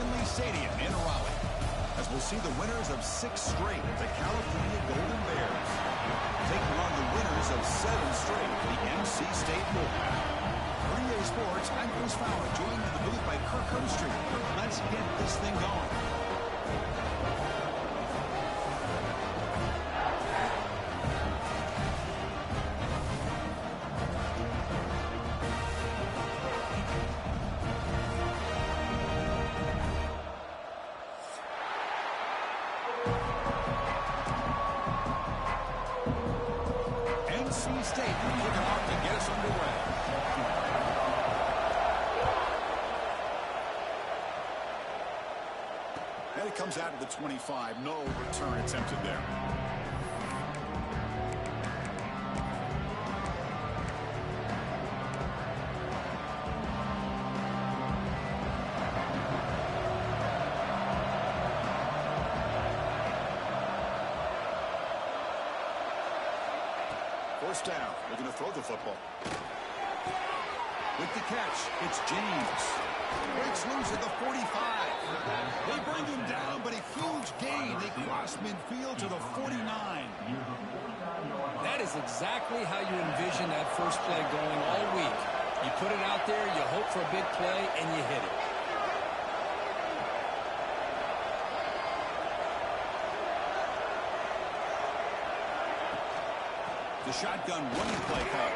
Finley Stadium in Raleigh, as we'll see the winners of 6 straight, the California Golden Bears, taking on the winners of 7 straight, the NC State Wolfpack. For EA Sports, I'm Chris Fowler, joined in the booth by Kirk Herbstreit. Let's get this thing going. NC State kicking off to get us underway. And it comes out of the 25. No return attempted there. First down, they're going to throw the football. With the catch, it's James. Breaks loose at the 45. They bring him down, but a huge gain. They cross midfield to the 49. That is exactly how you envision that first play going all week. You put it out there, you hope for a big play, and you hit it. The shotgun running play call.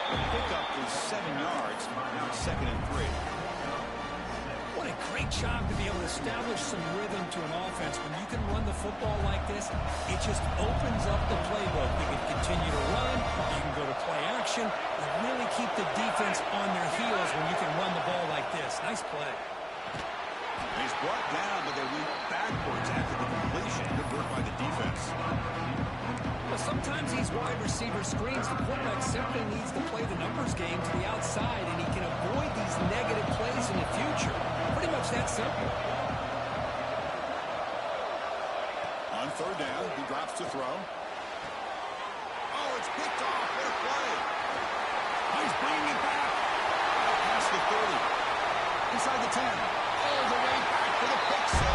The pickup is 7 yards. Now 2nd and 3. What a great job to be able to establish some rhythm to an offense. When you can run the football like this, it just opens up the playbook. You can continue to run, you can go to play action, and really keep the defense on their heels when you can run the ball like this. Nice play. He's brought down, but they went backwards after the completion. Good work by the defense. Well, sometimes these wide receiver screens, the quarterback simply needs to play the numbers game to the outside, and he can avoid these negative plays in the future. Pretty much that simple. On 3rd down, he drops to throw. Oh, it's picked off. What a play. He's bringing it back. Out past the 30. Inside the 10. All the way back to the pick 6.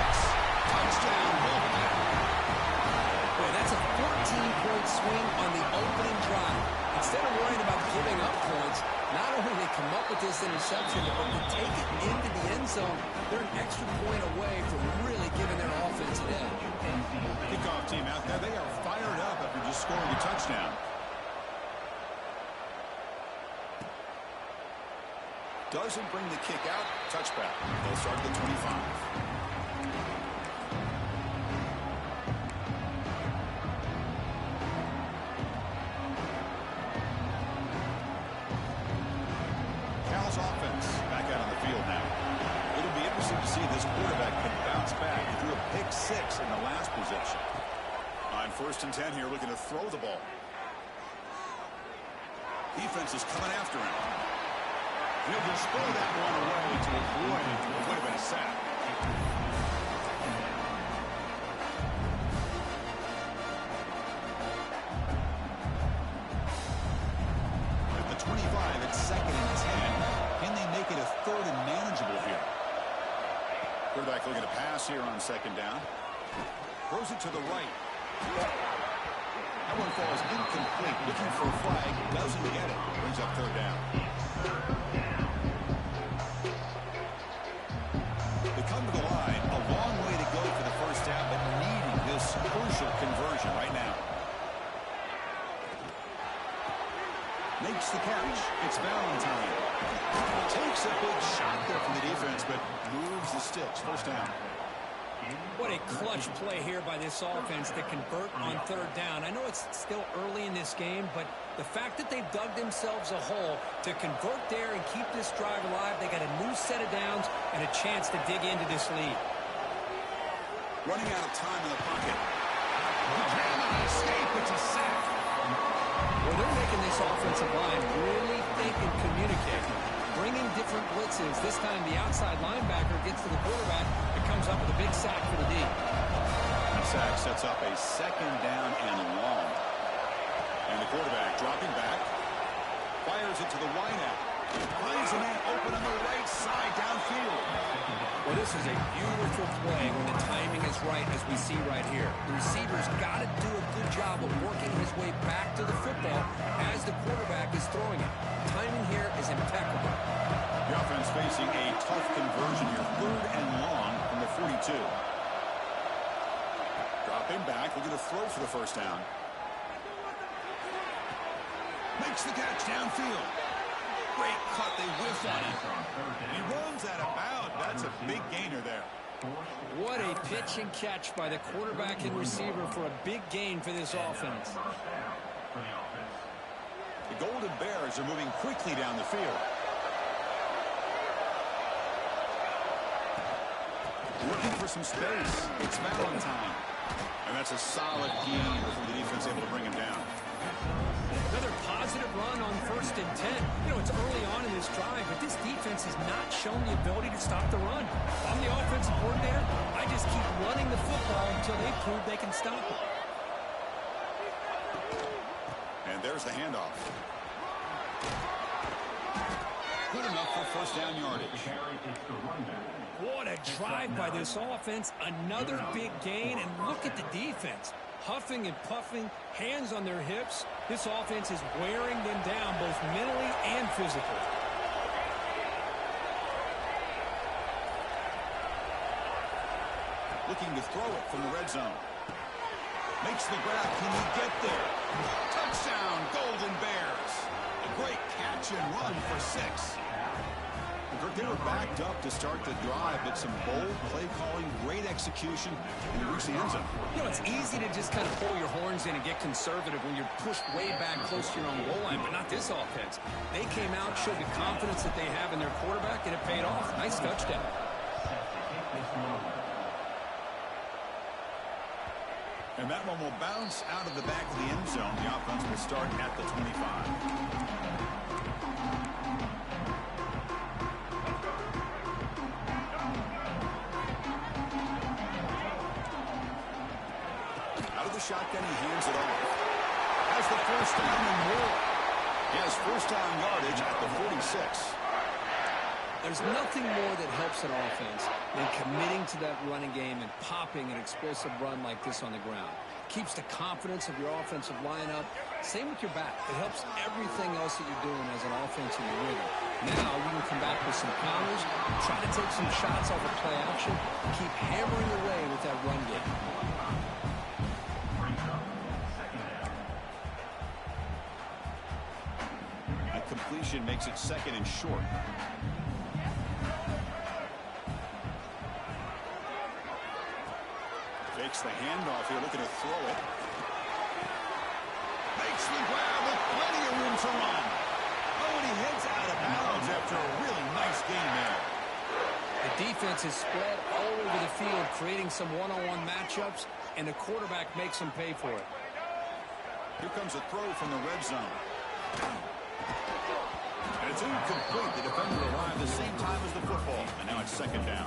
Touchdown, Wolfpack. Boy, that's a 14-point swing on the opening drive. Instead of worrying about giving up points, not only do they come up with this interception, but when they take it into the end zone, they're an extra point away from really giving their offense an edge. Kickoff team out there, they are fired up after just scoring a touchdown. Doesn't bring the kick out. Touchback. They'll start at the 25. Offense back out on the field now. It'll be interesting to see if this quarterback can bounce back. He threw a pick 6 in the last possession. On 1st and 10 here, looking to throw the ball. Defense is coming after him. He'll just throw that one away to avoid what would have been a sack. At the 25, it's 2nd and 10. Can they make it a 3rd and manageable here? Quarterback looking to pass here on 2nd down. Throws it to the right. That one falls incomplete. Looking for a flag. Doesn't get it. Brings up 3rd down. They come to the line. A long way to go for the first down, but needing this crucial conversion right now. Makes the catch. It's Valentine. Takes a big shot there from the defense, but moves the sticks. First down. What a clutch play here by this offense to convert on 3rd down. I know it's still early in this game, but the fact that they've dug themselves a hole to convert there and keep this drive alive, they got a new set of downs and a chance to dig into this lead. Running out of time in the pocket. He cannot escape. It's a sack. Well, they're making this offensive line really think and communicate. Bringing different blitzes. This time the outside linebacker gets to the quarterback. It comes up with a big sack for the D. That sack sets up a 2nd down and long. And the quarterback dropping back. Fires it to the wideout. Finds a man open on the right side downfield. This is a beautiful play when the timing is right, as we see right here. The receiver's got to do a good job of working his way back to the football as the quarterback is throwing it. Timing here is impeccable. The offense facing a tough conversion here. 3rd and long from the 42. Dropping back, looking to throw for the first down. Makes the catch downfield. Great cut, they whiff on it. He runs out of bounds. That's a big gainer there. What a pitch and catch by the quarterback and receiver for a big gain for this offense. The Golden Bears are moving quickly down the field. Looking for some space. It's Valentine. And that's a solid gain before the defense able to bring him down. Another positive run on 1st and 10. You know, it's early on in this drive, but this defense has not shown the ability to stop the run. If I'm the offensive coordinator, I just keep running the football until they prove they can stop it. And there's the handoff. Good enough for first down yardage. What a drive by this offense. Another big gain, and look at the defense. Huffing and puffing, hands on their hips. This offense is wearing them down both mentally and physically. Looking to throw it from the red zone. Makes the grab. Can he get there? Touchdown, Golden Bears. A great catch and run for 6. They were backed up to start the drive, but some bold play calling, great execution, and they reached the end zone. You know, it's easy to just kind of pull your horns in and get conservative when you're pushed way back close to your own goal line, but not this offense. They came out, showed the confidence that they have in their quarterback, and it paid off. Nice touchdown. And that one will bounce out of the back of the end zone. The offense will start at the 25. Shotgun, he hands it off. Has the first down and more. He has first down yardage at the 46. There's nothing more that helps an offense than committing to that running game and popping an explosive run like this on the ground. Keeps the confidence of your offensive lineup. Same with your back. It helps everything else that you're doing as an offense in your rhythm. Now we can come back with some counters, try to take some shots off of play action, and keep hammering away with that run game. Completion makes it 2nd and short. Takes the handoff here, looking to throw it. Makes the grab with plenty of room to run. Oh, and he heads out of bounds after a really nice game there. The defense is spread all over the field, creating some one-on-one matchups, and the quarterback makes them pay for it. Here comes a throw from the red zone. And it's incomplete. The defender arrived the same time as the football. And now it's 2nd down.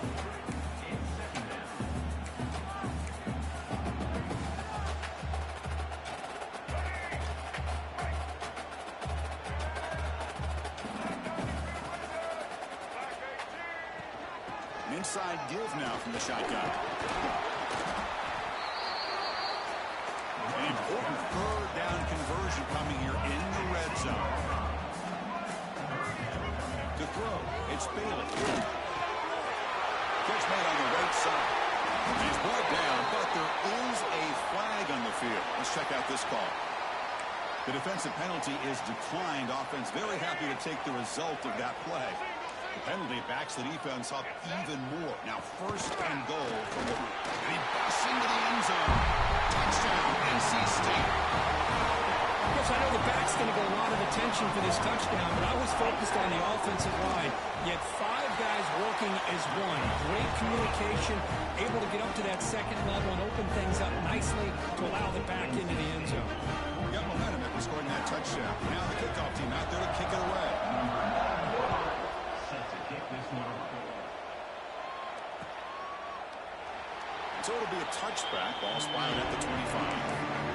An inside give now from the shotgun. An important 3rd down conversion coming here in the red zone. To throw, it's Bailey. Catch made on the right side. He's brought down, but there is a flag on the field. Let's check out this call. The defensive penalty is declined. Offense very happy to take the result of that play. The penalty backs the defense up even more. Now 1st and goal. And he busts into the end zone. Touchdown, NC State. Yes, I know the back's going to get a lot of attention for this touchdown, but I was focused on the offensive line. Yet 5 guys working as one. Great communication, able to get up to that 2nd level and open things up nicely to allow the back into the end zone. Got momentum after scoring that touchdown. Now the kickoff team out there to kick it away. So it'll be a touchback. Ball spotted at the 25.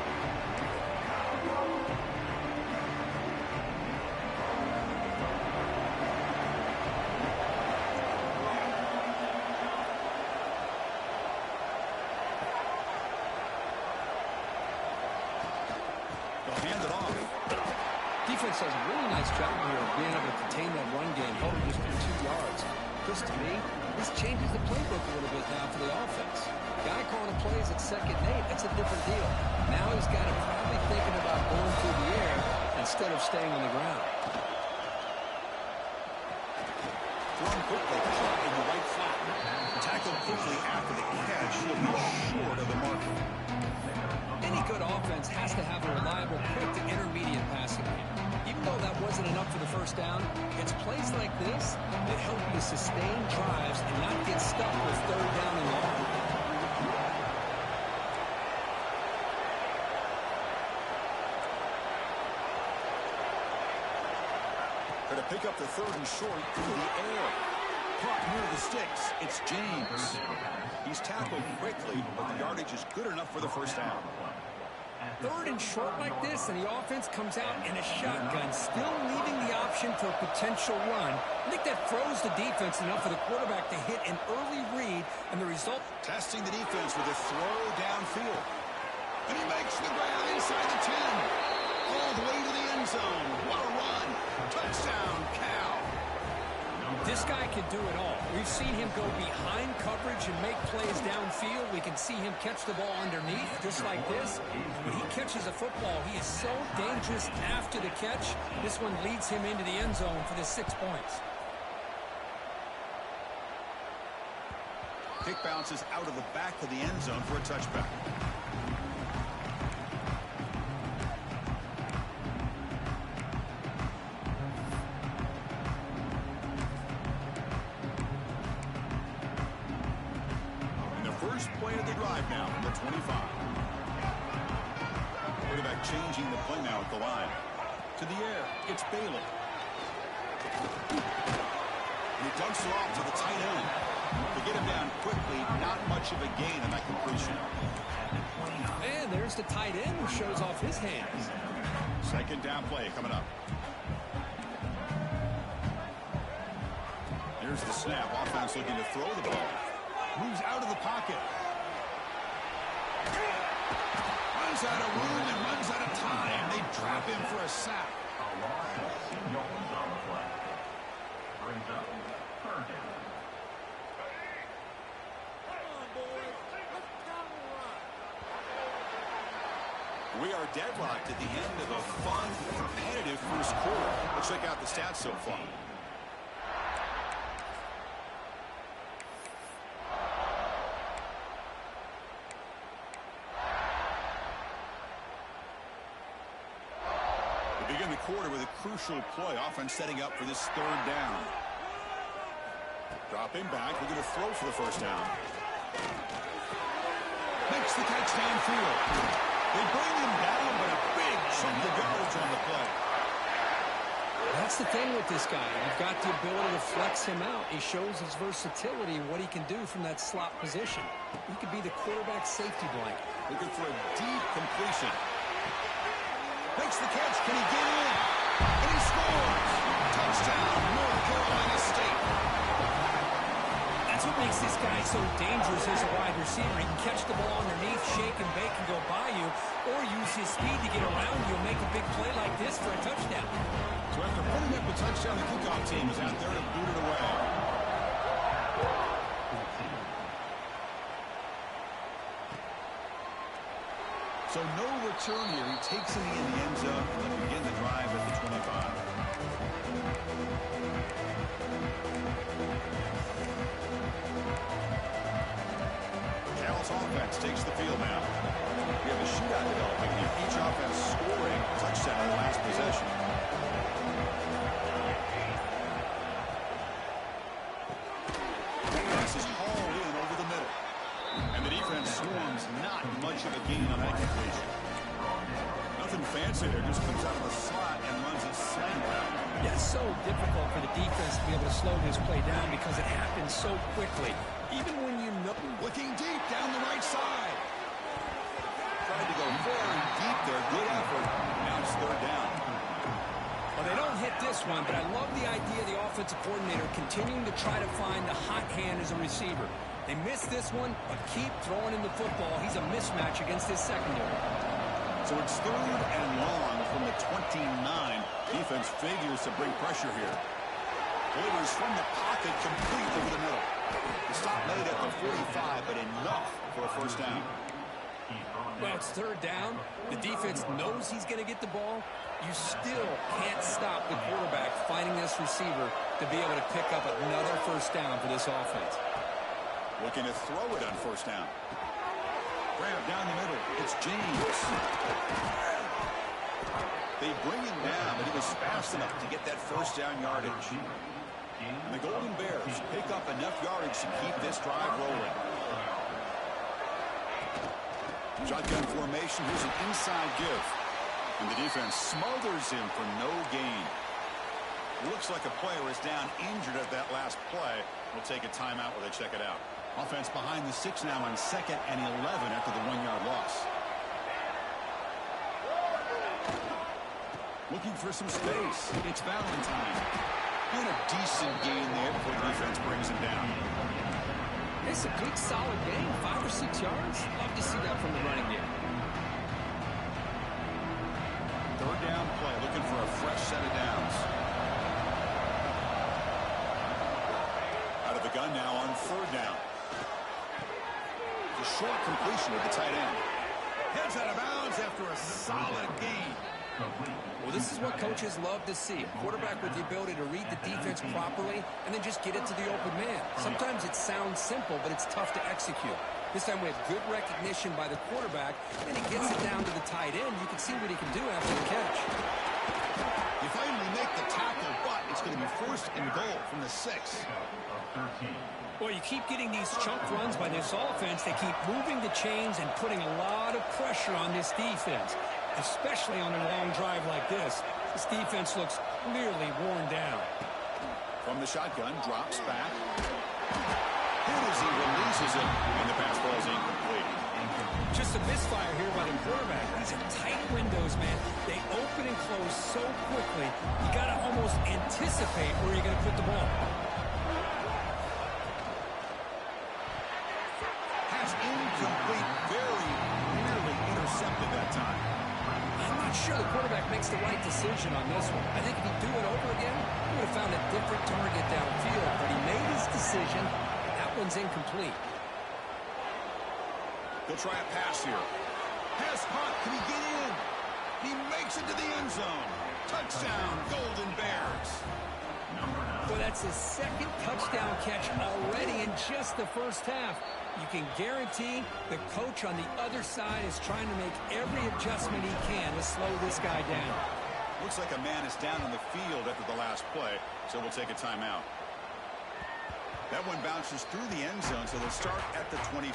defense does a really nice job here of being able to contain that run game, holding just 2 yards. This, to me, this changes the playbook a little bit now for the offense. Guy calling plays at 2nd and 8, that's a different deal. Now he's got him probably thinking about going through the air instead of staying on the ground. Thrown quickly, caught in the right flat. Tackled quickly after the catch. He'll be short of the marker. Any good offense has to have a reliable, quick to intermediate passing game. Even though that wasn't enough for the first down, it's plays like this that help you sustain drives and not get stuck with 3rd down and long. Going to pick up the 3rd and short through the air. Caught near the sticks. It's James. He's tackled quickly, but the yardage is good enough for the first down. 3rd and short like this, and the offense comes out in a shotgun, still leaving the option for a potential run. I think that froze the defense enough for the quarterback to hit an early read, and the result... Testing the defense with a throw downfield. And he makes the grab inside the 10. All the way to the end zone. What a run. Touchdown, Cal. This guy can do it all. We've seen him go behind coverage and make plays downfield. We can see him catch the ball underneath, just like this. When he catches a football, he is so dangerous after the catch. This one leads him into the end zone for the 6 points. Kick bounces out of the back of the end zone for a touchback. First play of the drive now from the 25. Quarterback changing the play now at the line. To the air, it's Bailey. And he dumps it off to the tight end. To get him down quickly, not much of a gain on that completion. And there's the tight end who shows off his hands. 2nd down play coming up. Here's the snap. Offense looking to throw the ball. Moves out of the pocket. Runs out of room and runs out of time. They trap him for a sack. We are deadlocked at the end of a fun, competitive first quarter. Let's check out the stats so far. Begin the quarter with a crucial play. Offense setting up for this 3rd down. Drop him back. We're going to throw for the first down. Makes the catch downfield. They bring him down, but a big chunk of yardage on the play. That's the thing with this guy. You've got the ability to flex him out. He shows his versatility, what he can do from that slot position. He could be the quarterback safety blanket. Looking for a deep completion. Makes the catch. Can he get in? And he scores. Touchdown, North Carolina State. That's what makes this guy so dangerous as a wide receiver. He can catch the ball underneath, shake and bake and go by you, or use his speed to get around you and make a big play like this for a touchdown. So after putting up a touchdown, the kickoff team is out there to boot it away. So no return here. He takes it in the end zone and they begin the drive at the 25. Cal's offense takes the field now. We have a shootout developing here. Each offense scoring a touchdown in the last possession. This is hauled in over the middle. And the defense swarms not much of a gain on that completion. Nothing fancy there. Just comes out of the slot and runs a slant route. Yeah, it's so difficult for the defense to be able to slow this play down because it happens so quickly. Even when you know... Looking deep down the right side. Tried to go very deep there. Good effort. Now it's 3rd down. Well, they don't hit this one, but I love the idea of the offensive coordinator continuing to try to find the hot hand as a receiver. They missed this one, but keep throwing him the football. He's a mismatch against his secondary. So it's 3rd and long from the 29. Defense figures to bring pressure here. Delivers from the pocket, complete over the middle. The stop made at the 45, but enough for a first down. Well, it's third down. The defense knows he's going to get the ball. You still can't stop the quarterback finding this receiver to be able to pick up another first down for this offense. Looking to throw it on first down. Grab down the middle. It's James. They bring him down, but he was fast enough to get that first down yardage. And the Golden Bears pick up enough yardage to keep this drive rolling. Shotgun formation. Here's an inside give. And the defense smothers him for no gain. Looks like a player is down injured at that last play. We'll take a timeout while they check it out. Offense behind the 6 now on 2nd and 11 after the 1-yard loss. Looking for some space. It's Valentine. And a decent gain there before the defense brings him down. It's a good, solid game. 5 or 6 yards. Love to see that from the running game. Third down play. Looking for a fresh set of downs. Out of the gun now on third down. The short completion with the tight end. Heads out of bounds after a solid gain. Well, this is what coaches love to see. A quarterback with the ability to read the defense properly and then just get it to the open man. Sometimes it sounds simple, but it's tough to execute. This time we have good recognition by the quarterback, and he gets it down to the tight end. You can see what he can do after the catch. You finally make the tackle, but it's going to be first and goal from the 6. Well, you keep getting these chunk runs by this offense. They keep moving the chains and putting a lot of pressure on this defense, especially on a long drive like this. This defense looks clearly worn down. From the shotgun, drops back. Hit as he releases it, and the pass ball is incomplete. Just a misfire here by the quarterback. These are tight windows, man. They open and close so quickly. You got to almost anticipate where you're going to put the ball. Pass incomplete, very nearly intercepted that time. I'm not sure the quarterback makes the right decision on this one. I think if he'd do it over again, he would have found a different target downfield, but he made his decision. That one's incomplete. He'll try a pass here. Pass caught. Can he get in? He makes it to the end zone. Touchdown, Golden Bears. Well, that's his second touchdown catch already in just the first half. You can guarantee the coach on the other side is trying to make every adjustment he can to slow this guy down. Looks like a man is down on the field after the last play, so we'll take a timeout. That one bounces through the end zone, so they'll start at the 25.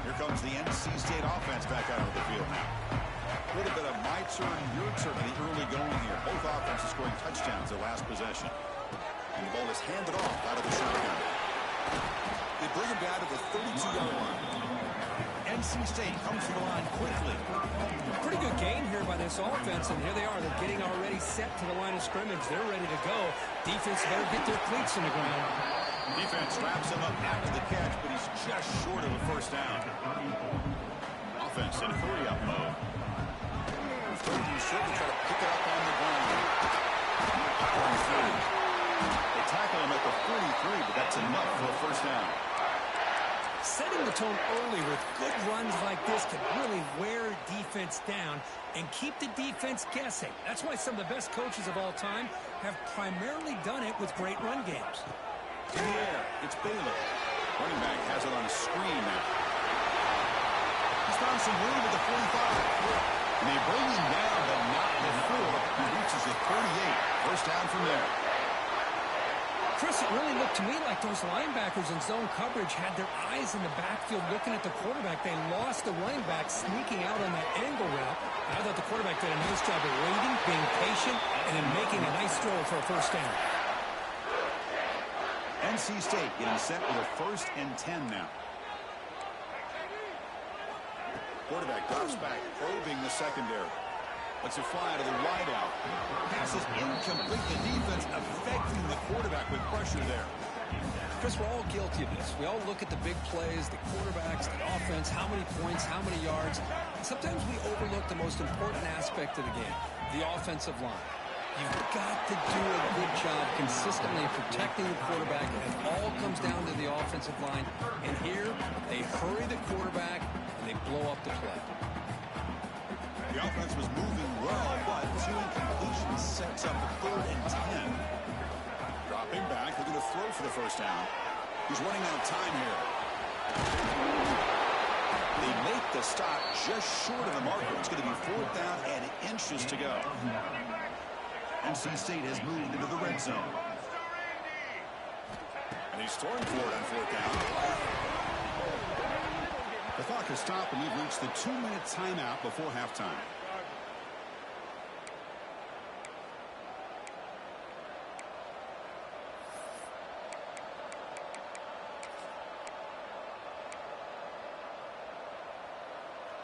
Here comes the NC State offense back out of the field now. A little bit of my turn, your turn in the early going here. Both offenses scoring touchdowns their last possession. And the ball is handed off out of the shotgun. They bring him down to the 32-yard line. NC State comes to the line quickly. Pretty good gain here by this offense, and here they are. They're getting already set to the line of scrimmage. They're ready to go. Defense better get their cleats in the ground. Defense wraps him up after the catch, but he's just short of a first down. Offense in hurry-up mode. Third and short to try to pick it up on the ground. Powering through. They tackle him at the 43, but that's enough for a first down. Setting the tone early with good runs like this can really wear defense down and keep the defense guessing. That's why some of the best coaches of all time have primarily done it with great run games. In the air, it's Baylor. Running back has it on a screen now. He's found some room at the 45. And they bring him down, but not before he reaches the 38. First down from there. Chris, it really looked to me like those linebackers in zone coverage had their eyes in the backfield looking at the quarterback. They lost the running back sneaking out on that angle route. I thought the quarterback did a nice job of waiting, being patient, and then making a nice throw for a first down. NC State getting set with a 1st and 10 now. Quarterback drops back, probing the secondary. Lets it fly to the wideout. Pass is incomplete. The defense affecting the quarterback with pressure there. Chris, we're all guilty of this. We all look at the big plays, the quarterbacks, the offense, how many points, how many yards. And sometimes we overlook the most important aspect of the game, the offensive line. You've got to do a good job consistently protecting the quarterback. It all comes down to the offensive line. And here, they hurry the quarterback, and they blow up the play. The offense was moving well, but 2 incompletions sets up a 3rd and 10. Dropping back, looking to throw for the first down. He's running out of time here. They make the stop just short of the marker. It's going to be 4th down and inches to go. NC State has moved into the red zone. And he's throwing for it on 4th down. The clock has stopped, and we've reached the 2-minute timeout before halftime.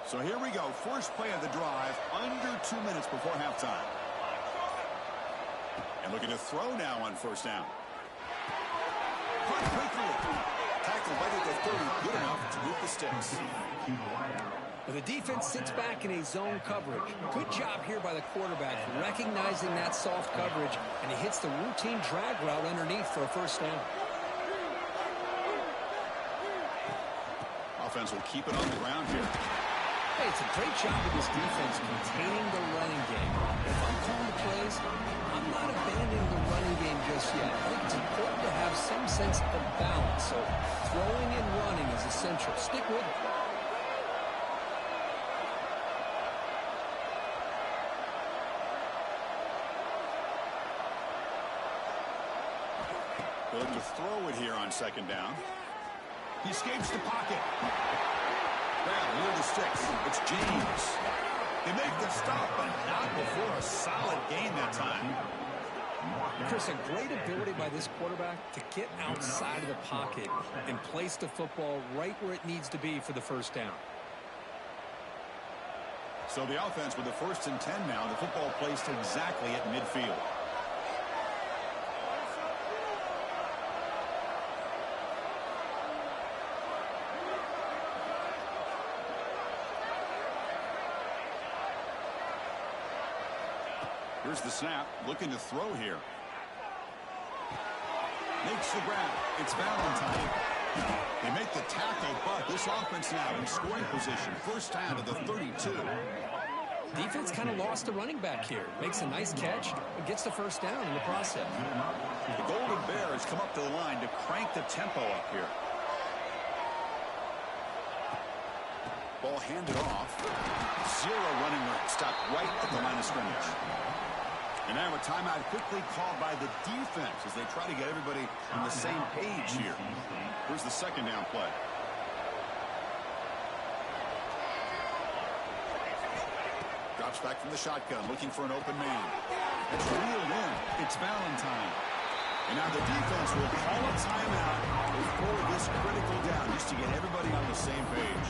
So here we go. First play of the drive, under 2 minutes before halftime. And looking to throw now on 1st down. Caught quickly. Tackled right at the 30. Good enough to move the sticks. Well, the defense sits back in a zone coverage. Good job here by the quarterback recognizing that soft coverage, and he hits the routine drag route underneath for a 1st down. Offense will keep it on the ground here. Hey, it's a great job of this defense containing the running game. If I'm calling the plays, I'm not abandoning the running game just yet. I think it's important to have some sense of balance. So throwing and running is essential. Stick with it. They'll look to throw it here on 2nd down. He escapes the pocket. Down near the sticks. It's James. They make the stop, but not before a solid gain that time. Chris, a great ability by this quarterback to get outside of the pocket and place the football right where it needs to be for the 1st down. So the offense with the 1st and 10 now. The football placed exactly at midfield. Here's the snap, looking to throw here. Makes the grab. It's Valentine. They make the tackle, but this offense now in scoring position. 1st down to the 32. Defense kind of lost the running back here. Makes a nice catch and gets the 1st down in the process. The Golden Bears come up to the line to crank the tempo up here. Ball handed off. 0 running room. Stopped right at the line of scrimmage. And now a timeout quickly called by the defense as they try to get everybody on the same page here. Here's the 2nd down play. Drops back from the shotgun, looking for an open man. It's reeled in. It's Valentine. And now the defense will call a timeout before this critical down, just to get everybody on the same page.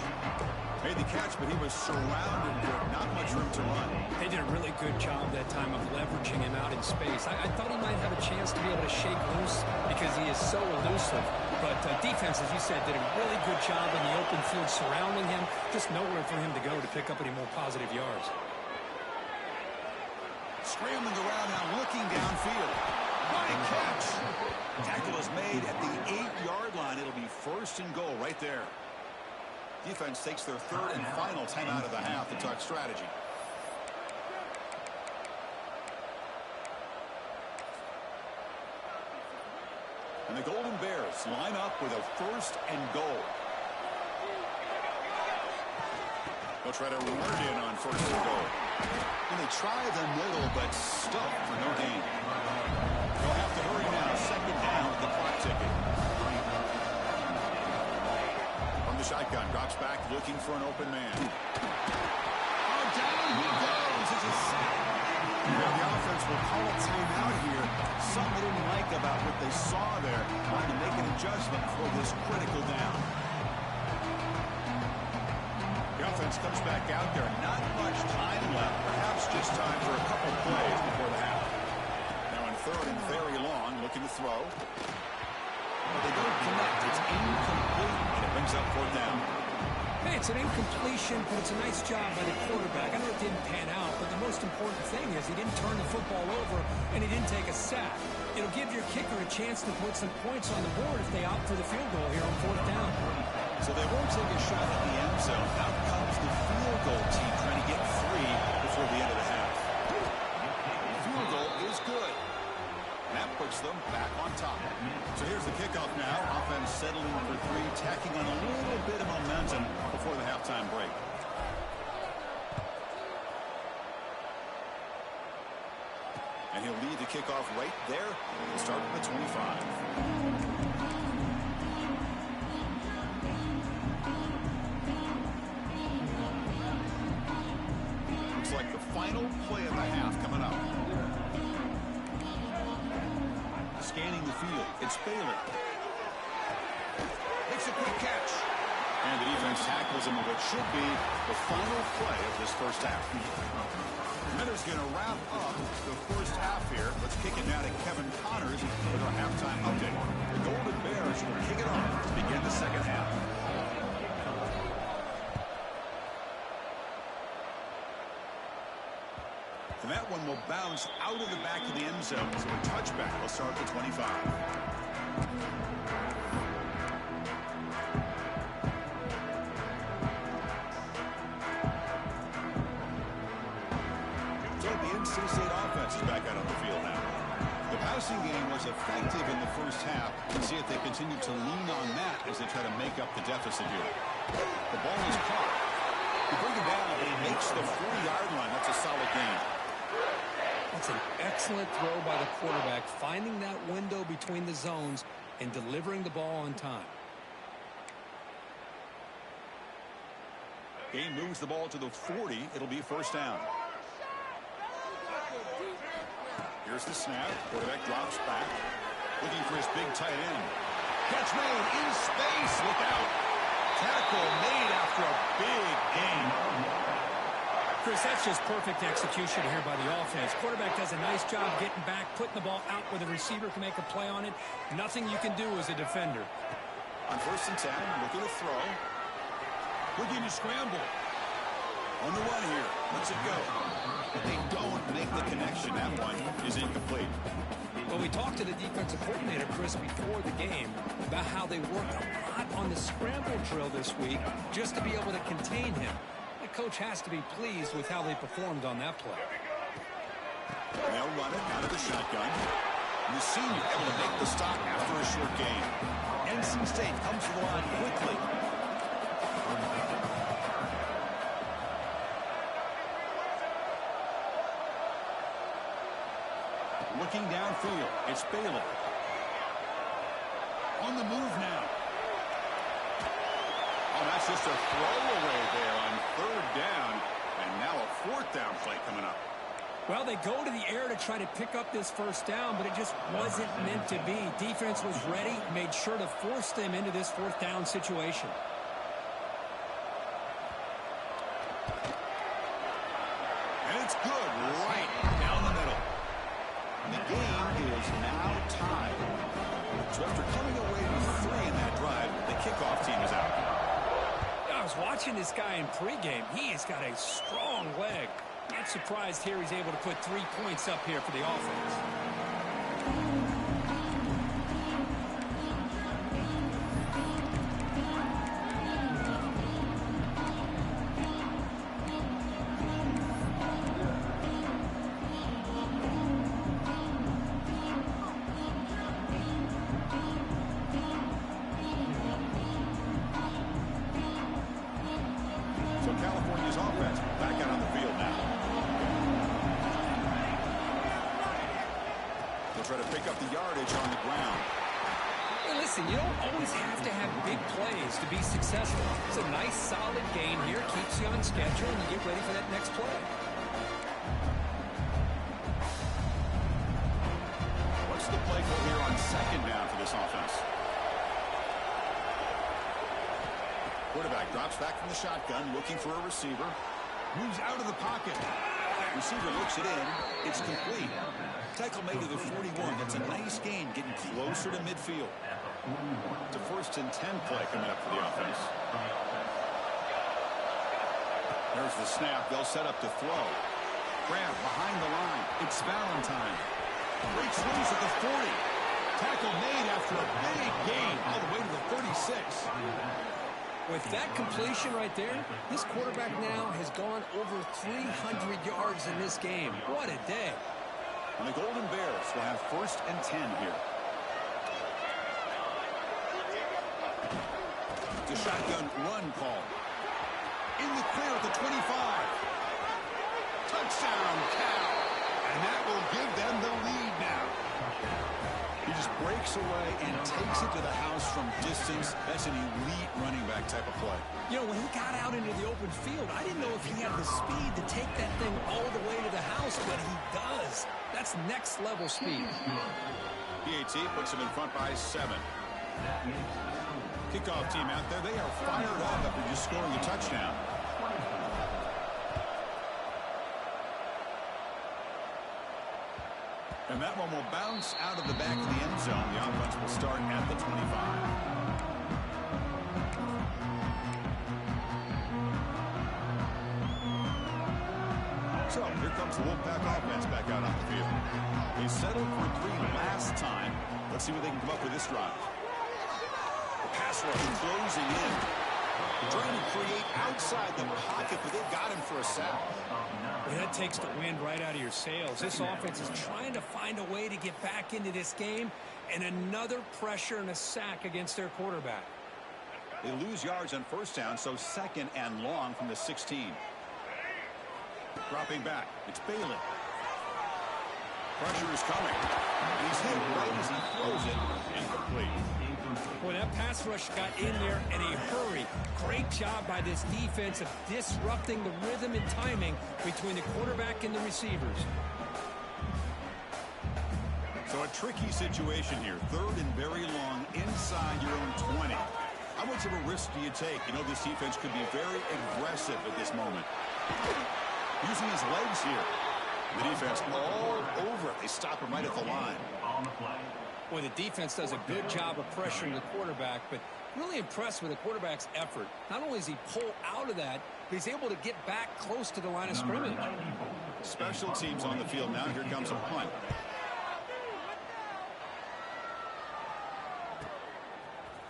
Made the catch, but he was surrounded with not much room to run. They did a really good job that time of leveraging him out in space. I thought he might have a chance to be able to shake loose because he is so elusive. But defense, as you said, did a really good job in the open field surrounding him. Just nowhere for him to go to pick up any more positive yards. Scrambling around now, looking downfield. Fine catch. Tackle is made at the 8-yard line. It'll be 1st and goal right there. Defense takes their 3rd and final timeout of the half to talk strategy. And the Golden Bears line up with a 1st and goal. They'll try to run it in on 1st and goal. And they try the middle, but stuffed for no gain. They'll have to hurry now. 2nd down with the clock ticking. From the shotgun, drops back, looking for an open man. Oh, down he goes. It's a sack. Now the offense will call a timeout here. Something they didn't like about what they saw there. Wanting to make an adjustment for this critical down. The offense comes back out there. Not much time left. Perhaps just time for a couple plays before the half. Now in 3rd and very long, looking to throw. but they don't connect. It's incomplete, and it brings up fourth down. Hey, it's an incompletion, but it's a nice job by the quarterback. I know it didn't pan out, but the most important thing is he didn't turn the football over, and he didn't take a sack. It'll give your kicker a chance to put some points on the board if they opt for the field goal here on fourth down. So they won't take a shot at the end zone. Out comes the field goal team trying to get 3 before the end of the half. The field goal is good. And that puts them back on top. So here's the kickoff now. Offense settling for 3, tacking on a little bit of momentum before the halftime break. And he'll lead the kickoff right there. He'll start at the 25. Looks like the final play of the half coming up. Scanning the field, it's Bailey. Makes a quick catch. And the defense tackles him with what should be the final play of this first half. Minter's going to wrap up the first half here. Let's kick it now to Kevin Connors with our halftime update. The Golden Bears will kick it off to begin the second half. And that one will bounce out of the back of the end zone. So a touchback will start at the 25. So the NC State offense is back out on the field now. The passing game was effective in the first half. You can see if they continue to lean on that as they try to make up the deficit here. The ball is caught. You bring it down, but he makes the 40-yard line. That's a solid gain. That's an excellent throw by the quarterback, finding that window between the zones and delivering the ball on time. Game moves the ball to the 40. It'll be first down. Here's the snap. Quarterback drops back. Looking for his big tight end. Catch made in space. Look out. Tackle made after a big gain. Chris, that's just perfect execution here by the offense. Quarterback does a nice job getting back, putting the ball out where the receiver can make a play on it. Nothing you can do as a defender. On first and 10, look at the throw. Looking to scramble. On the run here. Lets it go. But they don't make the connection. That one is incomplete. Well, we talked to the defensive coordinator, Chris, before the game about how they worked a lot on the scramble drill this week just to be able to contain him. The coach has to be pleased with how they performed on that play. They'll run it out of the shotgun. And the senior able to make the stop after a short gain. NC State comes to the line quickly. Looking downfield, it's Bailey. On the move now. Oh, that's just a throwaway there on third down. And now a fourth down play coming up. Well, they go to the air to try to pick up this first down, but it just wasn't meant to be. Defense was ready, made sure to force them into this fourth down situation. And it's good right down the middle. And the game is now tied. So after coming away with 3 in that drive, the kickoff team is out. I was watching this guy in pregame. He has got a strong leg. Not surprised here he's able to put 3 points up here for the offense. So California's offense back out on the field now. They'll try to pick up the yardage on the ground. Hey, listen, you don't always have to have big plays to be successful. It's a nice, solid game here. Keeps you on schedule, and you get ready for that next play. What's the play call here on second down for this offense? Quarterback drops back from the shotgun, looking for a receiver. Moves out of the pocket. Receiver looks it in. It's complete. Tackle made to the 41. That's a nice gain, getting closer to midfield. It's a 1st and 10 play coming up for the offense. There's the snap. They'll set up to throw. Grab behind the line. It's Valentine. Breaks loose at the 40. Tackle made after a big gain all the way to the 36. With that completion right there, this quarterback now has gone over 300 yards in this game. What a day. And the Golden Bears will have 1st and 10 here. The shotgun run call. In the clear at the 25. Touchdown, Cal. And that will give them the lead now. He just breaks away and takes it to the house from distance. That's an elite running back type of play. You know, when he got out into the open field, I didn't know if he had the speed to take that thing all the way to the house, but he does. That's next level speed. PAT puts him in front by 7. Kickoff team out there, they are fired up after just scoring a touchdown. And that one will bounce out of the back of the end zone. The offense will start at the 25. So here comes the Wolfpack offense back out on the field. They settled for 3 last time. Let's see what they can come up with this drive. The pass rush closing in. Trying to create outside the pocket, but they've got him for a sack. Well, that takes the wind right out of your sails. This offense is trying to find a way to get back into this game, and another pressure and a sack against their quarterback. They lose yards on 1st down, so 2nd and long from the 16. Dropping back, it's Bailey. Pressure is coming. He's hit right as he throws it, incomplete. Boy, that pass rush got in there in a hurry. Great job by this defense of disrupting the rhythm and timing between the quarterback and the receivers. So a tricky situation here. 3rd and very long inside your own 20. How much of a risk do you take? You know, this defense could be very aggressive at this moment. Using his legs here. The defense all over it. They stop him right at the line. Boy, the defense does a good job of pressuring the quarterback, but really impressed with the quarterback's effort. Not only does he pull out of that, but he's able to get back close to the line of scrimmage. Special teams on the field now. Here comes a punt.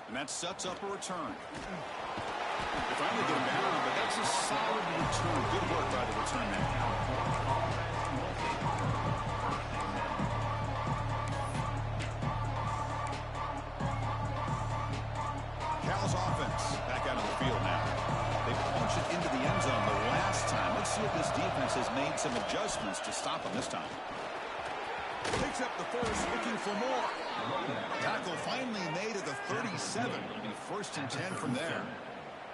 And that sets up a return. They finally get him down, but that's a solid return. Good work by the return man. Cal's offense back out on the field now. They punch it into the end zone the last time. Let's see if this defense has made some adjustments to stop him this time. Picks up the first, looking for more. Tackle finally made at the 37. It'll be 1st and 10 from there.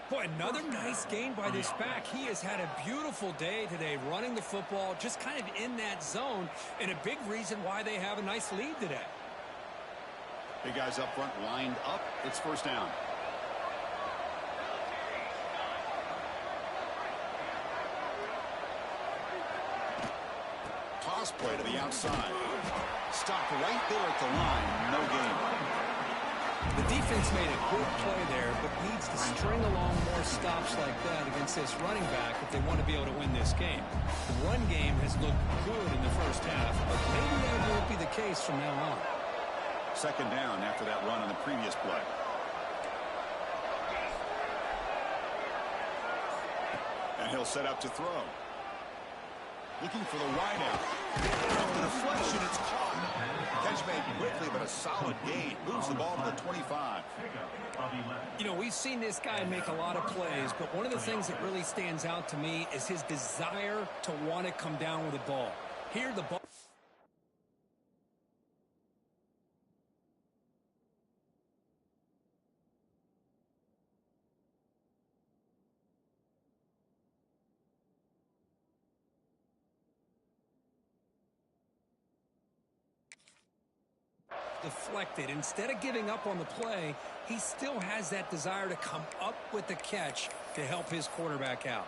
Boy, another nice game by this back. He has had a beautiful day today running the football, just kind of in that zone, and a big reason why they have a nice lead today. Big guys up front lined up. It's 1st down. Toss play to the outside. Stop right there at the line. No gain. The defense made a good play there, but needs to string along more stops like that against this running back if they want to be able to win this game. The run game has looked good in the 1st half, but maybe that won't be the case from now on. 2nd down after that run on the previous play. And he'll set up to throw. Looking for the wideout. Off the deflection, it's caught. Catch made quickly, but a solid gain. Moves the ball to the 25. You know, we've seen this guy make a lot of plays, but one of the things that really stands out to me is his desire to want to come down with the ball. Here, the ball. Deflected. Instead of giving up on the play, he still has that desire to come up with the catch to help his quarterback out.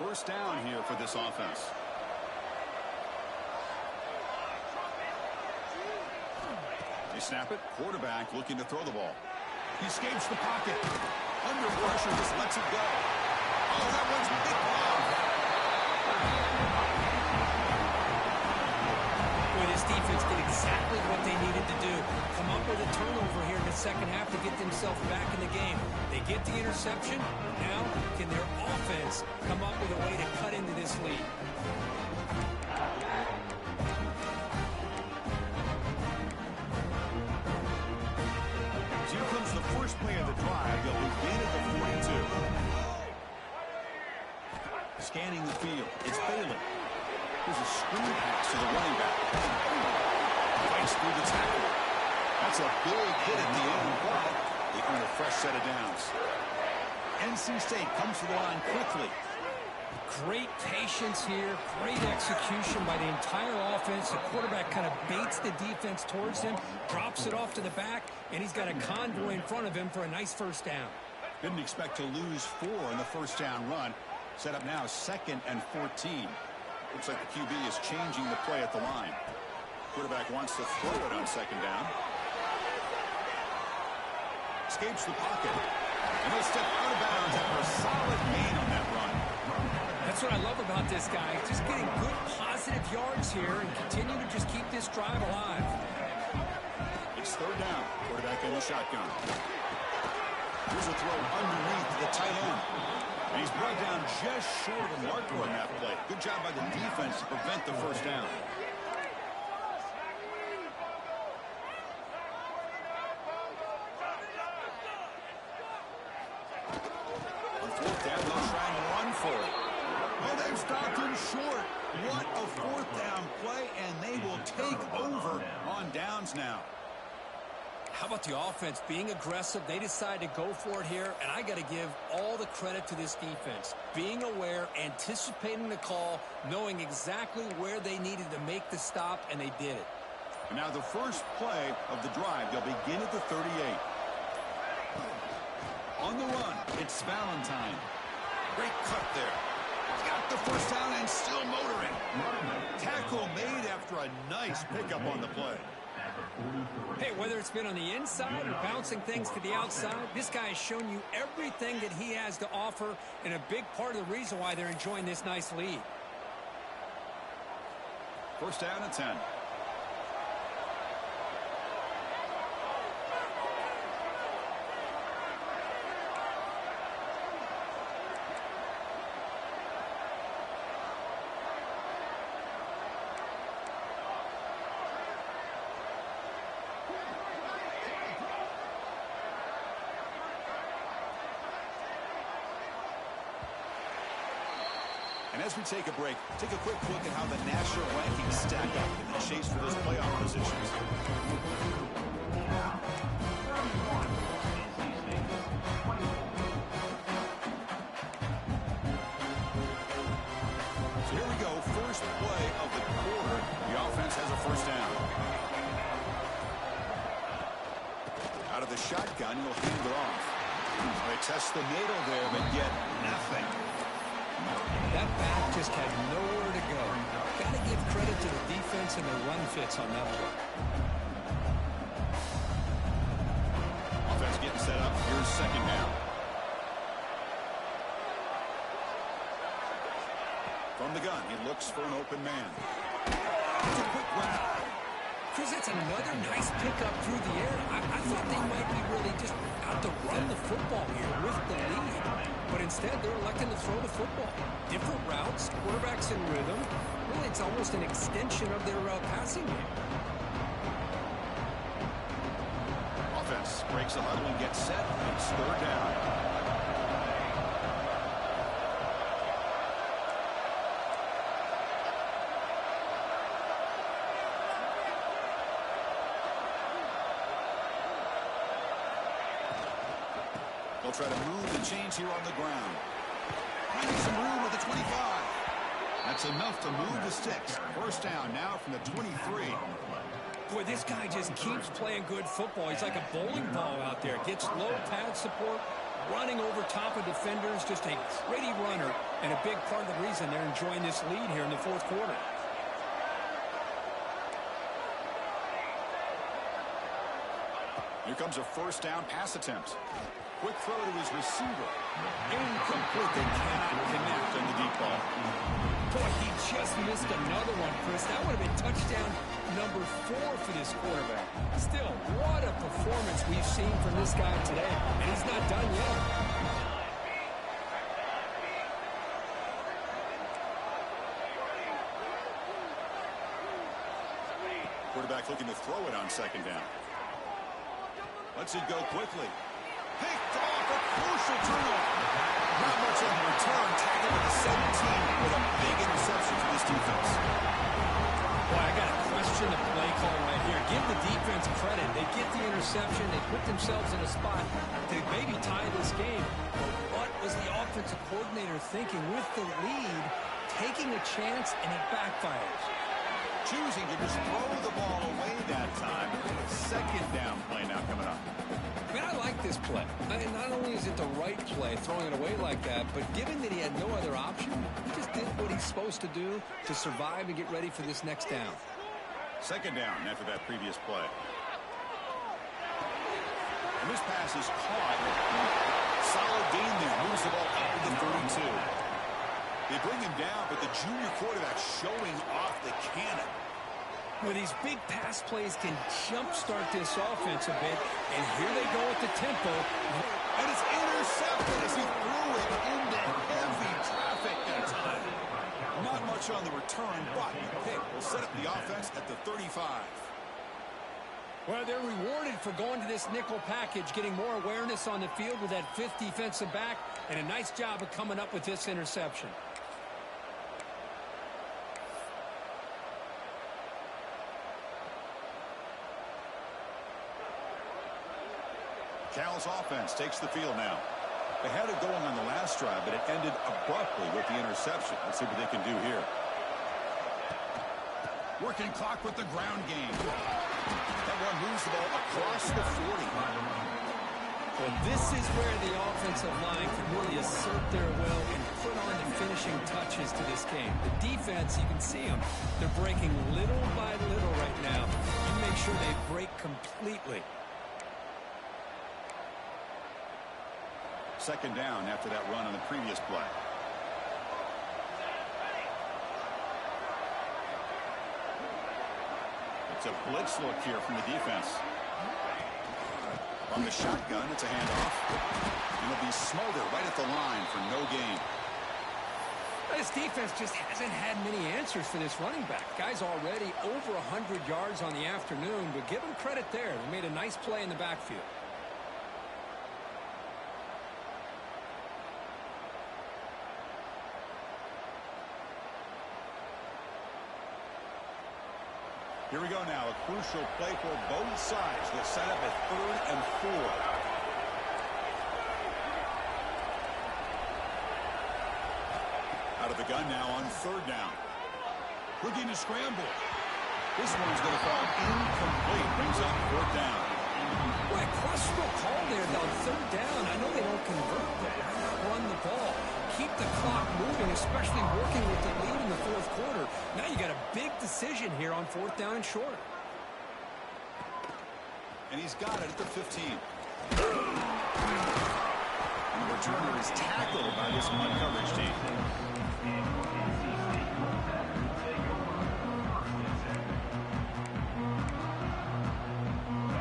1st down here for this offense. They snap it. Quarterback looking to throw the ball. He escapes the pocket. Under pressure, just lets it go. Oh, that one's big blow. Boy, this defense did exactly what they needed to do. Come up with a turnover here in the second half to get themselves back in the game. They get the interception. Now, can their offense come up with a way to cut into this lead? Here comes the first play of the drive. They'll begin at the 42. Scanning the field. It's Bailey. There's a screen pass to the running back. Fights through the tackle. That's a big hit at the end, but they earn a fresh set of downs. NC State comes to the line quickly. Great patience here, great execution by the entire offense. The quarterback kind of baits the defense towards him, drops it off to the back, and he's got a convoy in front of him for a nice first down. Didn't expect to lose 4 in the first down run. Set up now 2nd and 14. Looks like the QB is changing the play at the line. Quarterback wants to throw it on 2nd down. Escapes the pocket. And he'll step out of bounds after a solid gain on that run. That's what I love about this guy. Just getting good positive yards here and continue to just keep this drive alive. It's 3rd down. Quarterback in the shotgun. Here's a throw underneath the tight end. And he's brought down just short of the marker on that play. Good job by the defense to prevent the first down. On 4th down, they'll try and run for it. Oh, they've stopped him short. What a 4th down play, and they will take over on downs now. How about the offense being aggressive? They decide to go for it here, and I got to give all the credit to this defense. Being aware, anticipating the call, knowing exactly where they needed to make the stop, and they did it. And now the first play of the drive, they'll begin at the 38. On the run, it's Valentine. Great cut there. Got the first down and still motoring. Tackle made after a nice pickup on the play. Hey, whether it's been on the inside or bouncing things to the outside, this guy has shown you everything that he has to offer, and a big part of the reason why they're enjoying this nice lead. 1st down and 10. And as we take a break, take a quick look at how the national rankings stack up in the chase for those playoff positions. So here we go, first play of the quarter. The offense has a first down. Out of the shotgun, he'll hand it off. They test the middle there, but get nothing. That back just had nowhere to go. Got to give credit to the defense and their run fits on that play. Offense getting set up. Here's 2nd down. From the gun, he looks for an open man. It's a quick route. Chris, that's another nice pickup through the air. I thought they might be really just out to run the football here with the lead. But instead, they're electing to throw the football. Different routes, quarterbacks in rhythm. Really, it's almost an extension of their passing game. Offense breaks a huddle and gets set. It's 3rd down. They'll try to move and change here on the ground. Finding some room at the 25. That's enough to move the sticks. First down now from the 23. Boy, this guy just keeps playing good football. He's like a bowling ball out there. Gets low pad support, running over top of defenders. Just a gritty runner, and a big part of the reason they're enjoying this lead here in the 4th quarter. Here comes a first down pass attempt. Quick throw to his receiver. Incomplete. They cannot connect on the deep ball. Boy, he just missed another one, Chris. That would have been touchdown number 4 for this quarterback. Still, what a performance we've seen from this guy today. And he's not done yet. Quarterback looking to throw it on second down. Lets it go quickly. Picked off, a crucial turnover. Not much on the return. Tackled at the 17 with a big interception for this defense. Boy, I got to question the play call right here. Give the defense credit. They get the interception. They put themselves in a spot to maybe tie this game. But what was the offensive coordinator thinking with the lead, taking a chance, and it backfires? Choosing to just throw the ball away that time. Second down play now coming up. Man, I like this play. Not only is it the right play, throwing it away like that, but given that he had no other option, he just did what he's supposed to do to survive and get ready for this next down. Second down after that previous play. And this pass is caught. Solid gain there. Moves the ball up to the 32. They bring him down, but the junior quarterback showing off the cannon. Well, these big pass plays can jumpstart this offense a bit, and here they go at the tempo. And it's intercepted as he threw it into heavy traffic that time. Not much on the return, but the pick will set up the offense at the 35. Well, they're rewarded for going to this nickel package, getting more awareness on the field with that 5th defensive back, and a nice job of coming up with this interception. Cal's offense takes the field now. They had it going on the last drive, but it ended abruptly with the interception. Let's see what they can do here. Working clock with the ground game. That one moves the ball across the 40. Well, this is where the offensive line can really assert their will and put on the finishing touches to this game. The defense, you can see them. They're breaking little by little right now. You make sure they break completely. Second down after that run on the previous play. It's a blitz look here from the defense. On the shotgun, it's a handoff. And it'll be Smolder right at the line for no gain. This defense just hasn't had many answers for this running back. Guy's already over 100 yards on the afternoon, but give him credit there. They made a nice play in the backfield. Here we go now. A crucial play for both sides. They'll set up at 3rd and 4. Out of the gun now on 3rd down. Looking to scramble. This one's going to fall incomplete. Brings up 4th down. Boy, questionable call there on 3rd down. I know they don't convert, but run the ball. Keep the clock moving, especially working with the lead in the 4th quarter. Now you got a big decision here on 4th down and short. And he's got it at the 15. And the returner is tackled by this man coverage team.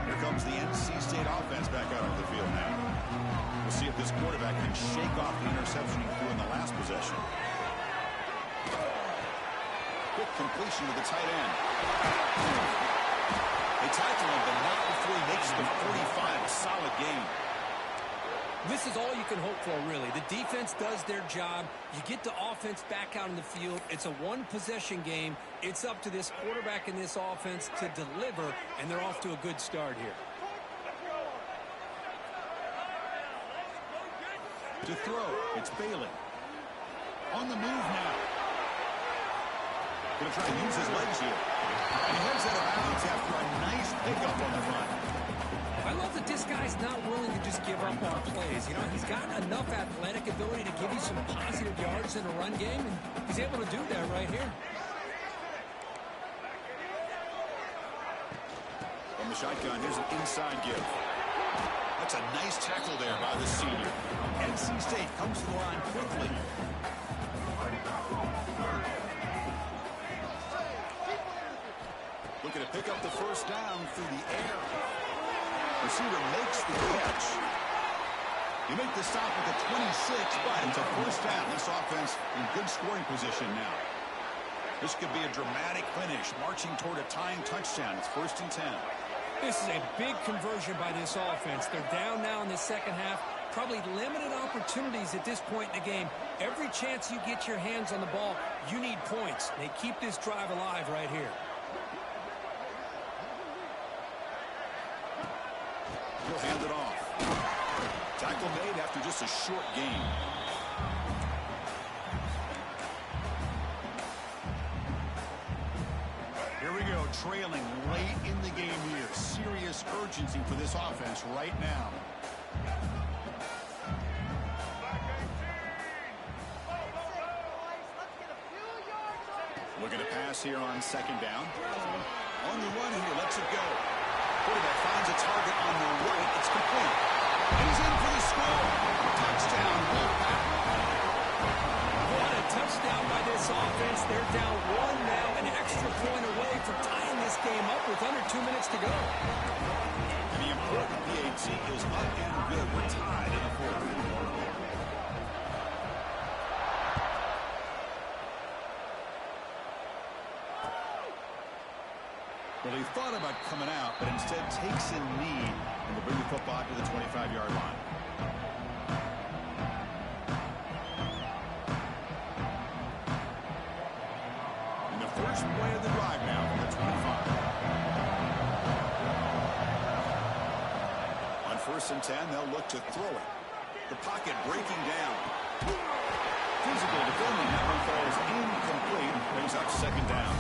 Here comes the NC State offense back out on the field now. We'll see if this quarterback can shake off the interception he threw in the last possession. Quick completion to the tight end. They tackle him, but not before he makes the 45. A solid game. This is all you can hope for, really. The defense does their job. You get the offense back out in the field. It's a one-possession game. It's up to this quarterback and this offense to deliver, and they're off to a good start here. To throw, it's Bailey. On the move now. Going to try to use his legs here. And he heads out of bounds after a nice pickup on the run. I love that this guy's not willing to just give up on plays. You know, he's got enough athletic ability to give you some positive yards in a run game, and he's able to do that right here. From the shotgun, here's an inside give. That's a nice tackle there by the senior. NC State comes to the line quickly. Looking to pick up the first down through the air. Receiver makes the catch. You make the stop at the 26, but it's a first down. This offense in good scoring position now. This could be a dramatic finish, marching toward a tying touchdown. It's 1st and 10. This is a big conversion by this offense. They're down now in the second half. Probably limited opportunities at this point in the game. Every chance you get your hands on the ball, you need points. They keep this drive alive right here. He'll hand it off. Tackle made after just a short gain. Here we go, trailing late in the game here. Serious urgency for this offense right now. Looking to pass here on 2nd down. On the run here, lets it go. Quarterback finds a target on the right. It's complete. And he's in for the score. Touchdown, Wolfpack. What a touchdown by this offense. They're down 1 now, an extra point away from tying this game up with under 2 minutes to go. And the important PAT is up and good. We're tied in the 4th. Well, he thought about coming out, but instead takes a knee and will bring the football to the 25-yard line. And the first play of the drive now from the 25. On 1st and 10, they'll look to throw it. The pocket breaking down. Physical defending. That one falls incomplete. Brings up 2nd down.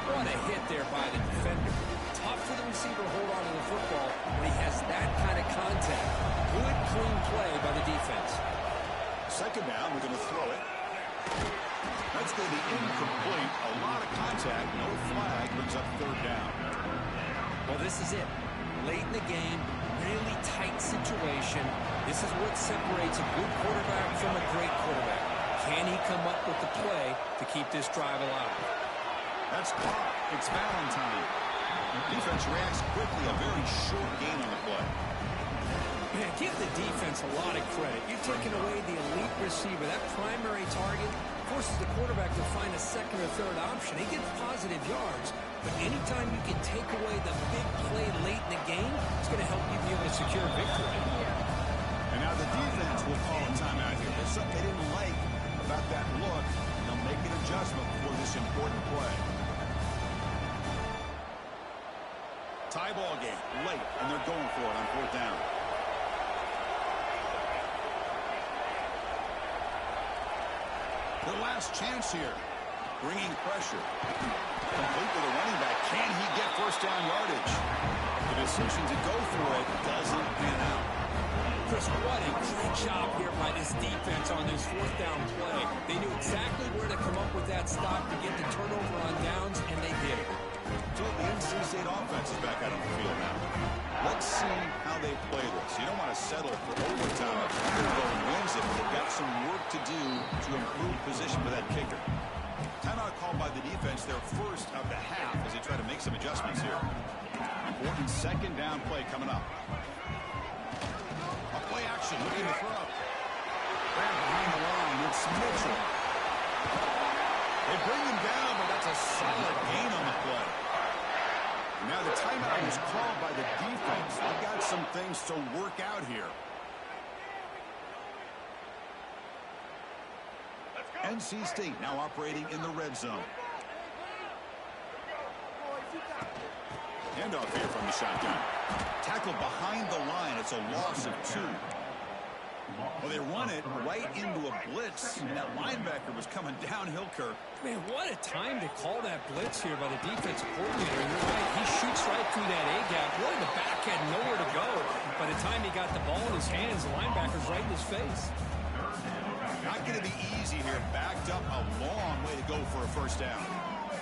What a hit there by the defender. Tough for the receiver to hold on to the football when he has that kind of contact. Good, clean play by the defense. 2nd down, we're going to throw it. That's going to be incomplete. A lot of contact, no flag, brings up 3rd down. Well, this is it. Late in the game, really tight situation. This is what separates a good quarterback from a great quarterback. Can he come up with the play to keep this drive alive? That's caught. It's Valentine. Defense reacts quickly. A very short gain on the play. Man, give the defense a lot of credit. You're taking away the elite receiver. That primary target forces the quarterback to find a 2nd or 3rd option. He gets positive yards, but anytime you can take away the big play late in the game, it's going to help you be able to secure victory. And now the defense will call a timeout here. There's something they didn't like about that look. They'll make an adjustment for this important play. Tie ball game late, and they're going for it on 4th down. Their last chance here, bringing pressure. Complete with a running back. Can he get 1st down yardage? The decision to go for it doesn't pan out. Chris, what a great job here by this defense on this 4th down play. They knew exactly where to come up with that stop to get the turnover on downs, and they did it. So the NC State offense is back out on the field now. Let's see how they play this. You don't want to settle for overtime. If the kicker wins it, they've got some work to do to improve position for that kicker. Timeout called by the defense, their first of the half, as they try to make some adjustments here. Important 2nd down play coming up. A play action, looking to throw. Back behind the line, it's Mitchell. They bring him down, but that's a solid gain on the play. Now the timeout is called by the defense. They've got some things to work out here. NC State now operating in the red zone. Handoff here from the shotgun. Tackle behind the line. It's a loss of 2. Well, they run it right into a blitz, and that linebacker was coming downhill, Kirk. Man, what a time to call that blitz here by the defensive coordinator. You're right, he shoots right through that A-gap. Really, the back had nowhere to go. By the time he got the ball in his hands, the linebacker's right in his face. Not going to be easy here. Backed up a long way to go for a 1st down.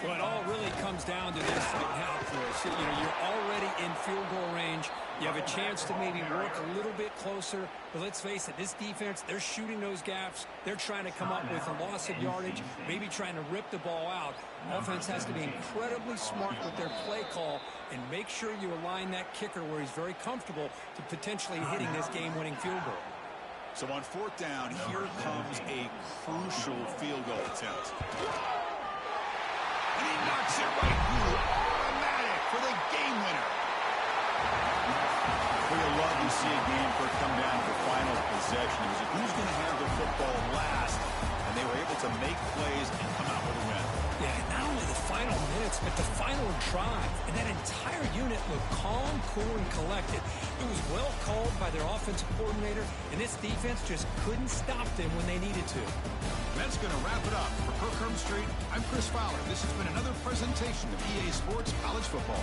Well, it all really comes down to this right now, Chris. You know, you're already in field goal range. You have a chance to maybe work a little bit closer, but let's face it, this defense, they're shooting those gaps. They're trying to come up with a loss of yardage, maybe trying to rip the ball out. Offense has to be incredibly smart with their play call and make sure you align that kicker where he's very comfortable to potentially hitting this game-winning field goal. So on 4th down, here comes a crucial field goal attempt. And he knocks it right through. Automatic for the game winner. We'd love to see a game for it come down to the final possession. It was who's going to have the football last, and they were able to make plays and come out with a win. Yeah, not only the final minutes, but the final drive. And that entire unit looked calm, cool, and collected. It was well called by their offensive coordinator, and this defense just couldn't stop them when they needed to. And that's going to wrap it up. For Kirk Street, I'm Chris Fowler. This has been another presentation of EA Sports College Football.